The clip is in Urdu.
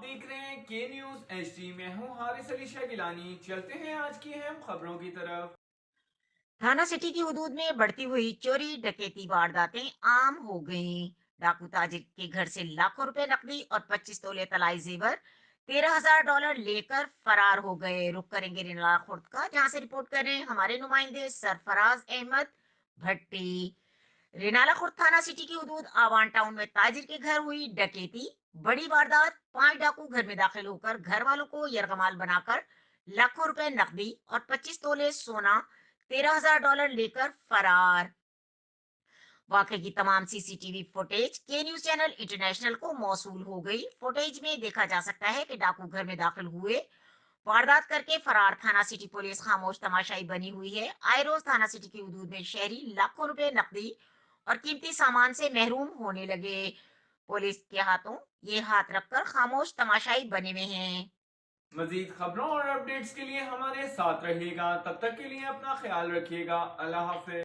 آپ دیکھ رہے ہیں کے نیوز ایچ ڈی، میں ہوں حارث علی شاہ گیلانی۔ چلتے ہیں آج کی اہم خبروں کی طرف۔ تھانہ سٹی کی حدود میں بڑھتی ہوئی چوری ڈکیتی وارداتیں عام ہو گئیں۔ ڈاکو تاجر کے گھر سے لاکھوں روپے نقدی اور 25 تولے طلائی زیور $13,000 لے کر فرار ہو گئے۔ رخ کریں گے رینالا خورد کا، جہاں سے رپورٹ کر رہے ہیں ہمارے نمائندے سرفراز احمد بھٹی۔ رینالا خورد تھانہ سٹی کی حدود آوان ٹاؤن میں تاجر کے گھر ہوئی ڈکیتی، بڑی واردات۔ 5 ڈاکو گھر میں داخل ہو کر گھر والوں کو یرغمال بنا کر لاکھوں روپے نقدی اور 25 تولے سونا $13,000 لے کر فرار۔ واقعے کی تمام سی سی ٹی وی فوٹیج کے نیوز چینل انٹرنیشنل کو موصول ہو گئی۔ فوٹیج میں دیکھا جا سکتا ہے کہ ڈاکو گھر میں داخل ہوئے، واردات کر کے فرار۔ تھانہ سٹی پولیس خاموش تماشائی بنی ہوئی ہے۔ آئے روز تھانہ سٹی کی حدود میں شہری لاکھوں روپے نقدی اور قیمتی سامان سے محروم ہونے لگے۔ پولیس کے ہاتھوں یہ ہاتھ رکھ کر خاموش تماشائی بنے ہوئے ہیں۔ مزید خبروں اور اپڈیٹس کے لیے ہمارے ساتھ رہیے گا، تب تک کے لیے اپنا خیال رکھیے گا۔ اللہ حافظ۔